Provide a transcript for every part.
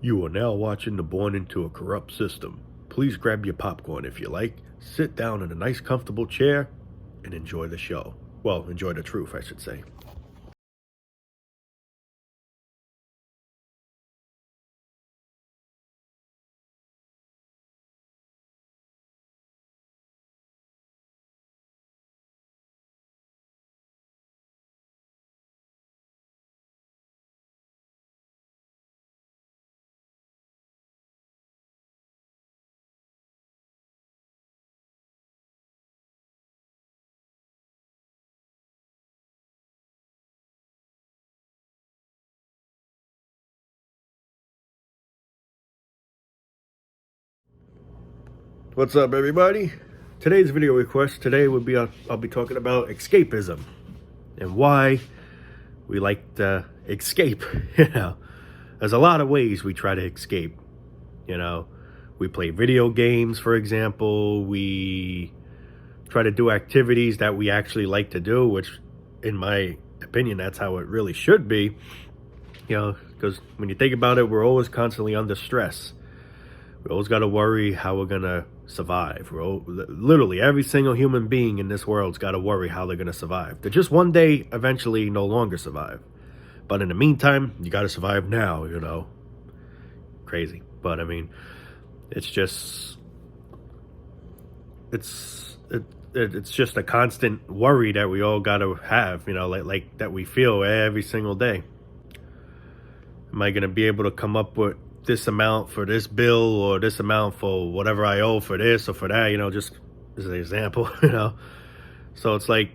You are now watching the Born into a Corrupt System. Please grab your popcorn if you like, sit down in a nice comfortable chair, and enjoy the show. Well, enjoy the truth, I should say. What's up, everybody? Today's video request today would be I'll be talking about escapism and why we like to escape. There's a lot of ways we try to escape. We play video games, for example. We try to do activities that we actually like to do, which, in my opinion, that's how it really should be. Because when you think about it, we're always constantly under stress. We always got to worry how we're gonna survive. Literally every single human being in this world's got to worry how they're gonna survive. They're just one day eventually no longer survive, but in the meantime, you got to survive now. Crazy, but I mean, it's just it's just a constant worry that we all got to have. Like that we feel every single day. Am I gonna be able to come up with this amount for this bill, or this amount for whatever I owe for this or for that, just as an example. So it's like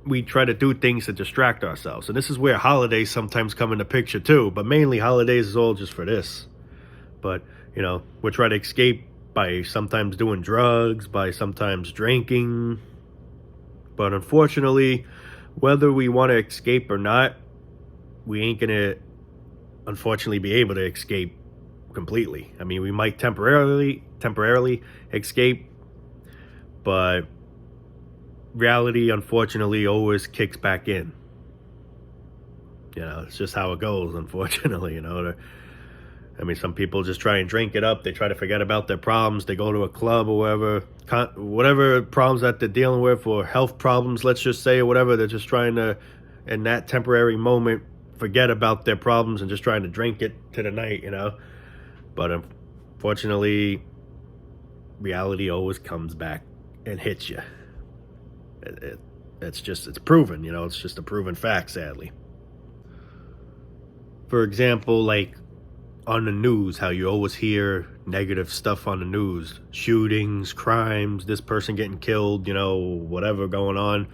we try to do things to distract ourselves, and this is where holidays sometimes come into picture too, but mainly holidays is all just for this. But we try to escape by sometimes doing drugs, by sometimes drinking, but unfortunately, whether we want to escape or not, we ain't gonna unfortunately be able to escape completely. I mean, we might temporarily escape, but reality unfortunately always kicks back in. It's just how it goes, unfortunately. I mean, some people just try and drink it up. They try to forget about their problems. They go to a club or whatever problems that they're dealing with, or health problems, let's just say, or whatever. They're just trying to, in that temporary moment, forget about their problems and just trying to drink it to the night. But unfortunately, reality always comes back and hits you. It's proven, it's just a proven fact, sadly. For example, like on the news, how you always hear negative stuff on the news, shootings, crimes, this person getting killed, whatever going on.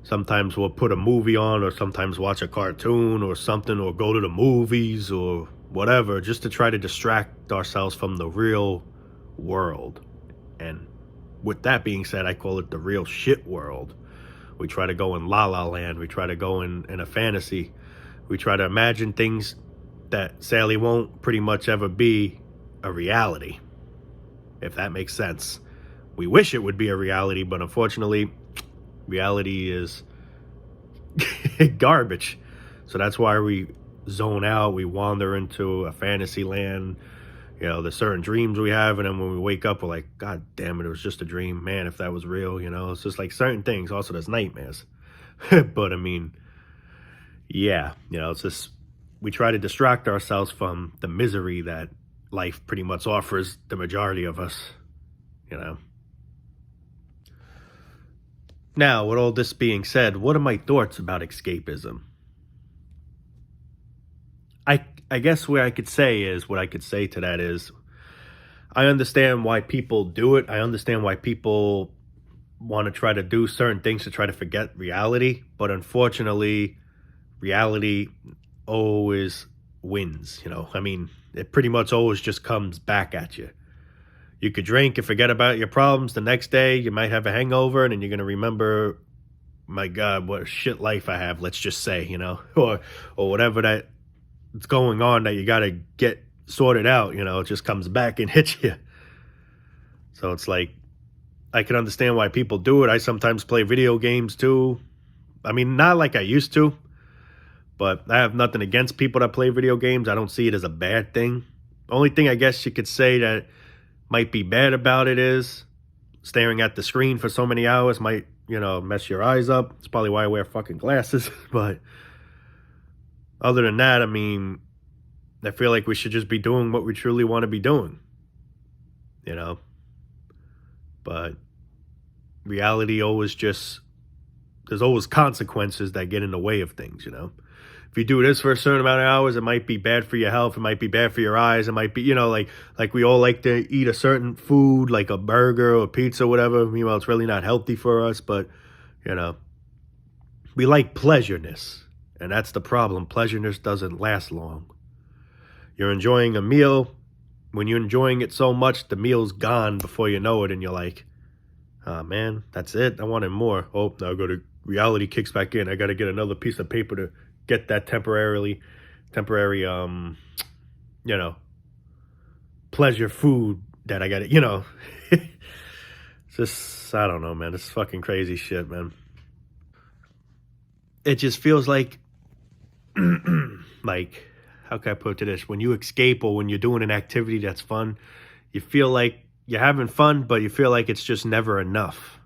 Sometimes we'll put a movie on, or sometimes watch a cartoon or something, or go to the movies or whatever, just to try to distract ourselves from the real world. And with that being said, I call it the real shit world. We try to go in La La Land. We try to go in a fantasy. We try to imagine things that sadly won't pretty much ever be a reality, if that makes sense. We wish it would be a reality, but unfortunately, reality is garbage. So that's why we zone out. We wander into a fantasy land. There's certain dreams we have, and then when we wake up, we're like, God damn it was just a dream. Man, if that was real. It's just like certain things. Also, there's nightmares. But I mean, yeah, it's just, we try to distract ourselves from the misery that life pretty much offers the majority of us. Now, with all this being said, what are my thoughts about escapism? I guess what I could say to that is, I understand why people do it. I understand why people want to try to do certain things to try to forget reality. But unfortunately, reality always wins. I mean, it pretty much always just comes back at you. You could drink and forget about your problems. The next day, you might have a hangover, and then you're going to remember, my God, what a shit life I have, let's just say, or whatever that's going on that you got to get sorted out, it just comes back and hits you. So it's like, I can understand why people do it. I sometimes play video games too. I mean, not like I used to, but I have nothing against people that play video games. I don't see it as a bad thing. Only thing I guess you could say that might be bad about it is staring at the screen for so many hours might, mess your eyes up. It's probably why I wear fucking glasses. But other than that, I mean, I feel like we should just be doing what we truly want to be doing, you know? But reality always just, there's always consequences that get in the way of things. If you do this for a certain amount of hours, it might be bad for your health. It might be bad for your eyes. It might be, like we all like to eat a certain food, like a burger or pizza, or whatever. Meanwhile, it's really not healthy for us, but, you know, we like pleasureness. And that's the problem. Pleasureness doesn't last long. You're enjoying a meal. When you're enjoying it so much, the meal's gone before you know it. And you're like, oh, man, that's it. I wanted more. Oh, now reality kicks back in. I got to get another piece of paper to get that temporary, pleasure food that I got to, it's just, I don't know, man. It's fucking crazy shit, man. It just feels like, like, how can I put it to this? When you escape or when you're doing an activity that's fun, you feel like you're having fun, but you feel like it's just never enough.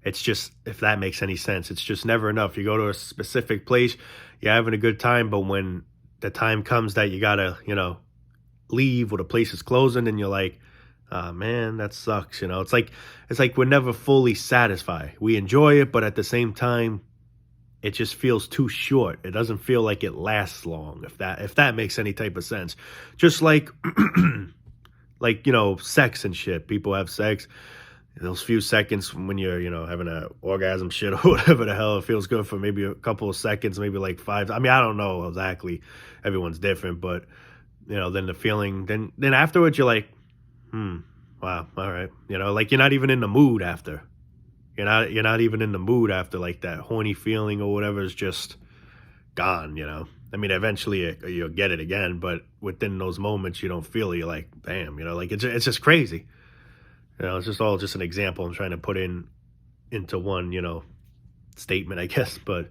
It's just, if that makes any sense, it's just never enough. You go to a specific place, you're having a good time, but when the time comes that you gotta, leave or the place is closing and you're like, oh man, that sucks. It's like we're never fully satisfied. We enjoy it, but at the same time, it just feels too short. It doesn't feel like it lasts long, if that makes any type of sense. Just like like, sex and shit. People have sex. Those few seconds when you're, having an orgasm shit or whatever the hell, it feels good for maybe a couple of seconds, maybe like 5. I mean, I don't know exactly. Everyone's different, but then the feeling, then afterwards you're like, wow, all right. Like you're not even in the mood after. You're not even in the mood after, like that horny feeling or whatever is just gone. I mean, eventually you'll get it again, but within those moments you don't feel it. You're like, damn, like it's just crazy. It's just all just an example I'm trying to put into one, statement, I guess. But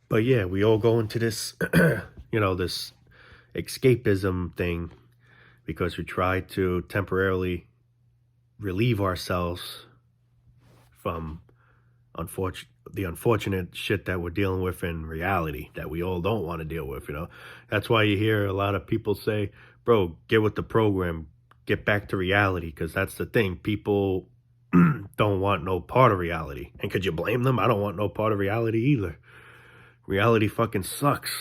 yeah, we all go into this, this escapism thing because we try to temporarily relieve ourselves from the unfortunate shit that we're dealing with in reality that we all don't want to deal with. That's why you hear a lot of people say, bro, get with the program, get back to reality, because that's the thing. People don't want no part of reality. And could you blame them? I don't want no part of reality either. Reality fucking sucks.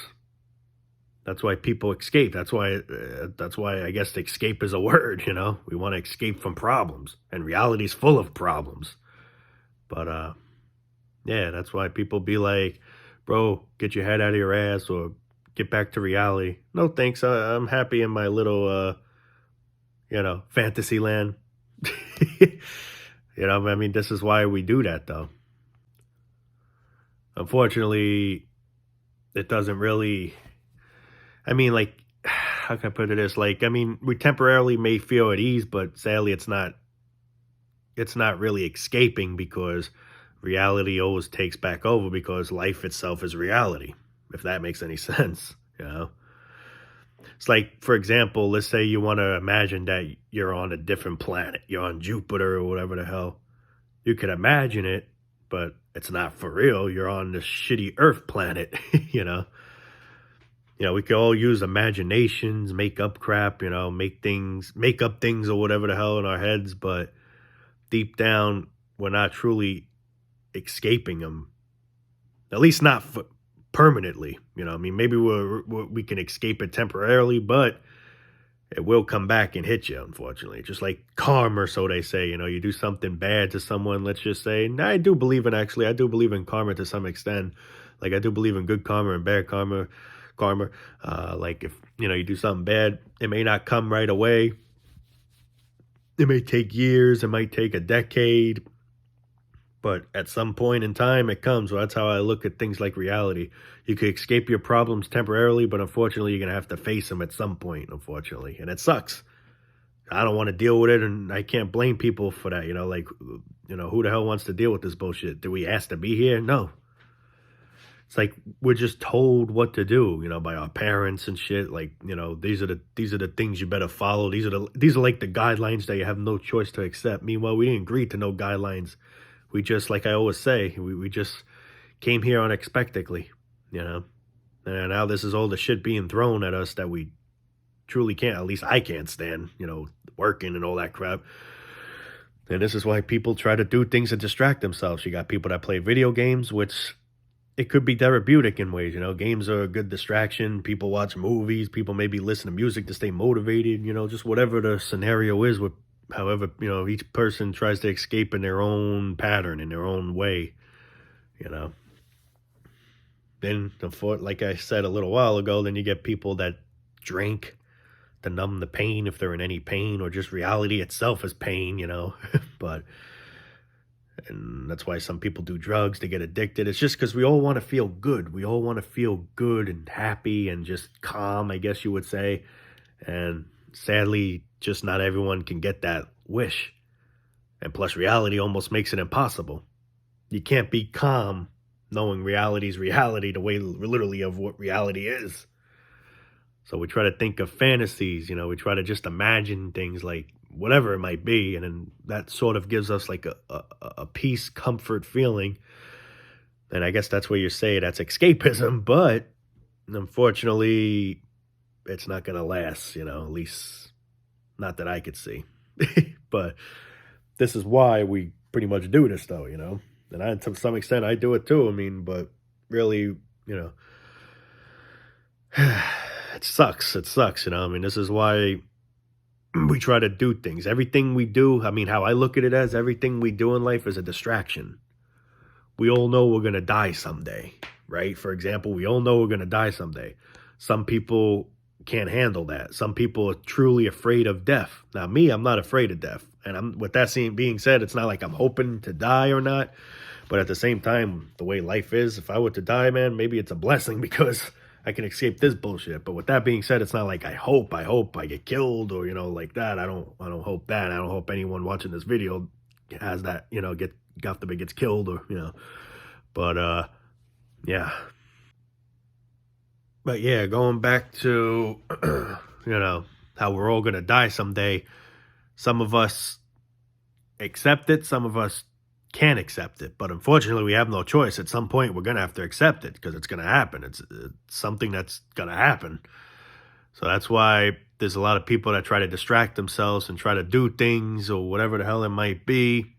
That's why people escape. That's why I guess escape is a word. We want to escape from problems, and reality's full of problems. But yeah, that's why people be like, bro, get your head out of your ass or get back to reality. No thanks. I'm happy in my little fantasy land. I mean, this is why we do that, though. Unfortunately, it doesn't really, I mean, like, how can I put it this? Like, I mean, we temporarily may feel at ease, but sadly it's not really escaping, because reality always takes back over, because life itself is reality, if that makes any sense. It's like, for example, let's say you want to imagine that you're on a different planet. You're on Jupiter or whatever the hell. You could imagine it, but it's not for real. You're on this shitty Earth planet, we could all use imaginations, make up crap, make up things or whatever the hell in our heads, but deep down, we're not truly escaping them. At least not permanently. I mean, maybe we can escape it temporarily, but it will come back and hit you, unfortunately. Just like karma, so they say. You do something bad to someone, let's just say. And I do believe in karma to some extent. Like, I do believe in good karma and bad karma. Like, if you do something bad, it may not come right away. It may take years. It might take a decade. But at some point in time, it comes. Well, that's how I look at things like reality. You could escape your problems temporarily, but unfortunately, you're going to have to face them at some point, unfortunately. And it sucks. I don't want to deal with it, and I can't blame people for that. Who the hell wants to deal with this bullshit? Do we ask to be here? No. It's like we're just told what to do, by our parents and shit. Like, these are the things you better follow. These are like the guidelines that you have no choice to accept. Meanwhile, we didn't agree to no guidelines. We just, like I always say, we just came here unexpectedly, you know. And now this is all the shit being thrown at us that we truly can't. At least I can't stand, working and all that crap. And this is why people try to do things to distract themselves. You got people that play video games, which it could be therapeutic in ways. Games are a good distraction. People watch movies. People maybe listen to music to stay motivated. Just whatever the scenario is. With however each person tries to escape in their own pattern, in their own way. Then, like I said a little while ago, then you get people that drink to numb the pain if they're in any pain, or just reality itself is pain. But and that's why some people do drugs to get addicted. It's just because we all want to feel good. We all want to feel good and happy and just calm, I guess you would say. And sadly, just not everyone can get that wish. And plus, reality almost makes it impossible. You can't be calm knowing reality's reality, the way literally of what reality is. So we try to think of fantasies, we try to just imagine things like whatever it might be. And then that sort of gives us like a peace, comfort feeling. And I guess that's where you say that's escapism. But unfortunately, it's not going to last, at least not that I could see. But this is why we pretty much do this, though, And to some extent, I do it too. I mean, but really, it sucks. It sucks, I mean, this is why we try to do things. Everything we do, I mean, how I look at it as everything we do in life is a distraction. We all know we're going to die someday, right? For example, we all know we're going to die someday. Some people can't handle that. Some people are truly afraid of death. Now, me, I'm not afraid of death. And with that being said, it's not like I'm hoping to die or not. But at the same time, the way life is, if I were to die, man, maybe it's a blessing because I can escape this bullshit. But with that being said, it's not like I hope I get killed or, like that. I don't hope that. I don't hope anyone watching this video has that, God forbid gets killed or, But, yeah. But yeah, going back to, how we're all going to die someday. Some of us accept it. Some of us can't accept it. But unfortunately, we have no choice. At some point, we're going to have to accept it because it's going to happen. It's something that's going to happen. So that's why there's a lot of people that try to distract themselves and try to do things or whatever the hell it might be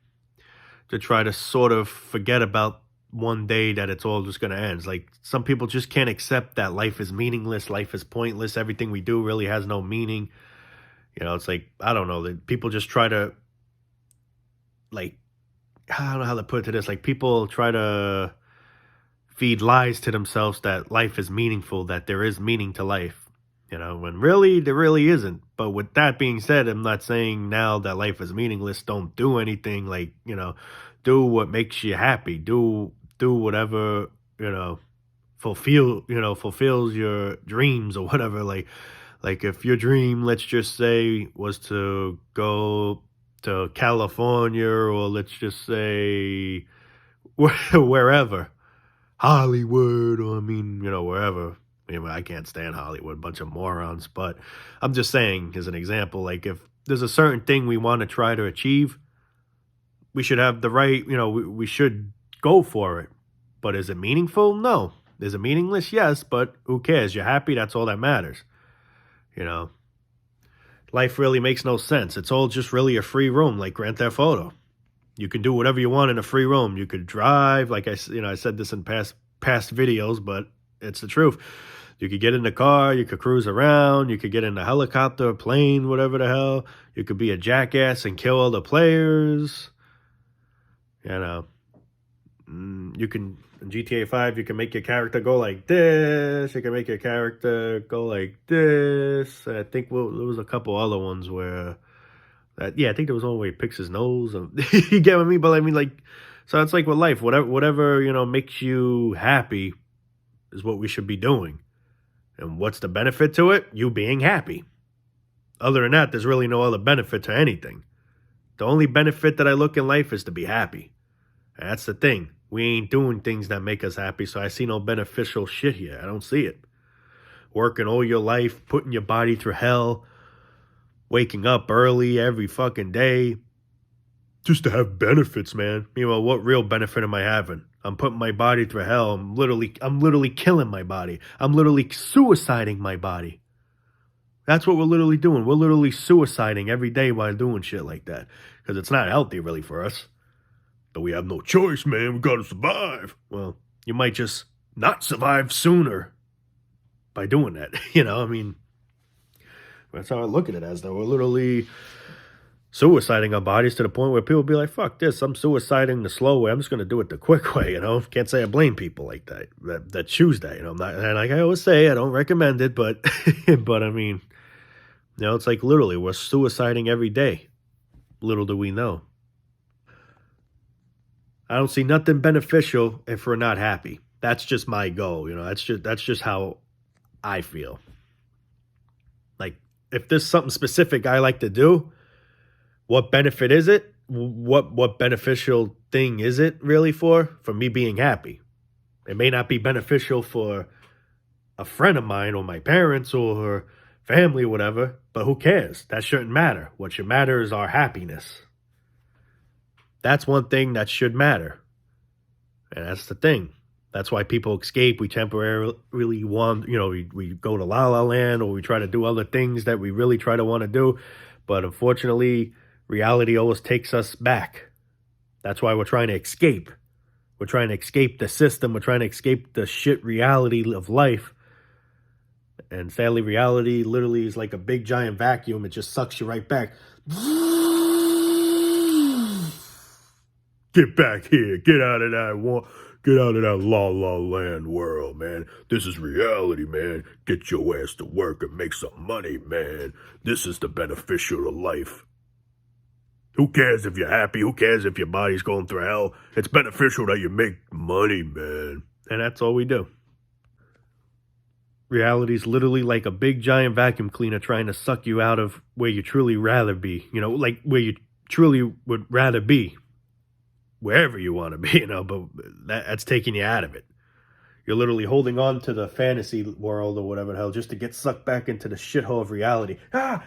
to try to sort of forget about one day that it's all just going to end. It's like some people just can't accept that life is meaningless. Life is pointless. Everything we do really has no meaning. It's like, I don't know, that people just try to, like, I don't know how to put it to this. Like, people try to feed lies to themselves that life is meaningful, that there is meaning to life, when really, there really isn't. But with that being said, I'm not saying now that life is meaningless. Don't do anything, like, do what makes you happy. Do whatever, fulfills your dreams or whatever. Like if your dream, let's just say, was to go to California, or let's just say wherever, Hollywood, or I mean, wherever. I can't stand Hollywood, bunch of morons, but I'm just saying as an example, like if there's a certain thing we want to try to achieve, we should have the right, we should go for it. But is it meaningful? No. Is it meaningless? Yes, but who cares? You're happy, that's all that matters. Life really makes no sense. It's all just really a free roam, like Grand Theft Auto. You can do whatever you want in a free roam. You could drive, like I said this in past videos, but it's the truth. You could get in the car, you could cruise around, you could get in a helicopter, plane, whatever the hell. You could be a jackass and kill all the players. You can, in GTA 5, you can make your character go like this. You can make your character go like this. And I think there was a couple other ones where, I think there was one where he picks his nose. You get what I mean? But I mean, like, so it's like with life, whatever makes you happy is what we should be doing. And what's the benefit to it? You being happy. Other than that, there's really no other benefit to anything. The only benefit that I look in life is to be happy. And that's the thing. We ain't doing things that make us happy, so I see no beneficial shit here. I don't see it. Working all your life, putting your body through hell, waking up early every fucking day, just to have benefits, man. Meanwhile, what real benefit am I having? I'm putting my body through hell. I'm literally killing my body. I'm literally suiciding my body. That's what we're literally doing. We're literally suiciding every day while doing shit like that. Because it's not healthy really for us. But we have no choice, man. We gotta survive. Well, you might just not survive sooner by doing that. I mean, that's how I look at it as, though. We're literally suiciding our bodies to the point where people be like, fuck this, I'm suiciding the slow way. I'm just going to do it the quick way, Can't say I blame people like that choose that, I'm not, and like I always say, I don't recommend it, but, but I mean, it's like literally we're suiciding every day. Little do we know. I don't see nothing beneficial if we're not happy. That's just my goal, that's just how I feel. Like, if there's something specific I like to do, what benefit is it? What beneficial thing is it really for me being happy? It may not be beneficial for a friend of mine or my parents or family or whatever, but who cares? That shouldn't matter. What should matter is our happiness. That's one thing that should matter. And that's the thing. That's why people escape. We temporarily want, we go to La La Land, or we try to do other things that we really try to want to do. But unfortunately, reality always takes us back. That's why we're trying to escape. We're trying to escape the system. We're trying to escape the shit reality of life. And sadly, reality literally is like a big giant vacuum. It just sucks you right back. Get back here. Get out of that La La Land world, man. This is reality, man. Get your ass to work and make some money, man. This is the beneficial of life. Who cares if you're happy? Who cares if your body's going through hell? It's beneficial that you make money, man. And that's all we do. Reality's literally like a big giant vacuum cleaner trying to suck you out of where you truly rather be. Like where you truly would rather be. Wherever you want to be, but that's taking you out of it. You're literally holding on to the fantasy world or whatever the hell just to get sucked back into the shithole of reality. I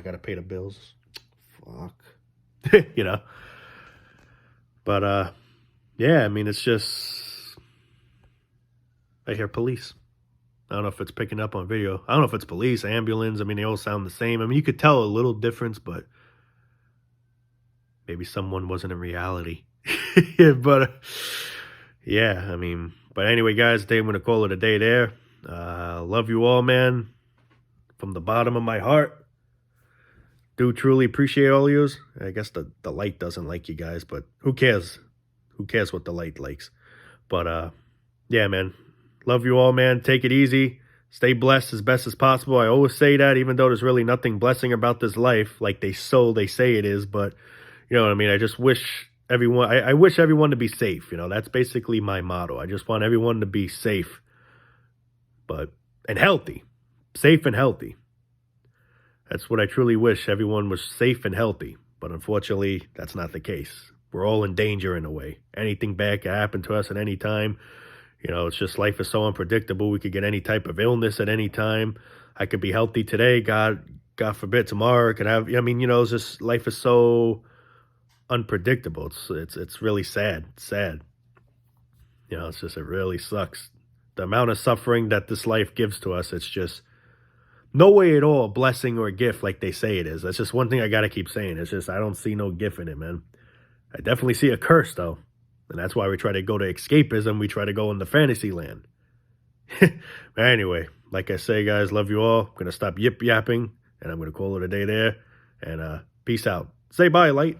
gotta pay the bills. Fuck. But, yeah, I mean, it's just, I hear police. I don't know if it's picking up on video. I don't know if it's police, ambulance. I mean, they all sound the same. I mean, you could tell a little difference, but maybe someone wasn't in reality. But, yeah, I mean, but anyway, guys, I'm going to call it a day there. Love you all, man. From the bottom of my heart. Do truly appreciate all of yous. I guess the light doesn't like you guys, but who cares? Who cares what the light likes? But, yeah, man. Love you all, man. Take it easy. Stay blessed as best as possible. I always say that, even though there's really nothing blessing about this life, like they say it is, but you know what I mean? I just wish everyone, I wish everyone to be safe. That's basically my motto. I just want everyone to be safe, and healthy. Safe and healthy. That's what I truly wish. Everyone was safe and healthy. But unfortunately, that's not the case. We're all in danger in a way. Anything bad can happen to us at any time. It's just life is so unpredictable. We could get any type of illness at any time. I could be healthy today. God forbid tomorrow I could have, it's just life is so unpredictable. It's really sad. It's sad. It's just, it really sucks. The amount of suffering that this life gives to us, it's just no way at all a blessing or a gift like they say it is. That's just one thing I got to keep saying. It's just, I don't see no gift in it, man. I definitely see a curse, though. And that's why we try to go to escapism. We try to go into fantasy land. But anyway, like I say, guys, love you all. I'm going to stop yip-yapping, and I'm going to call it a day there. And peace out. Say bye, light.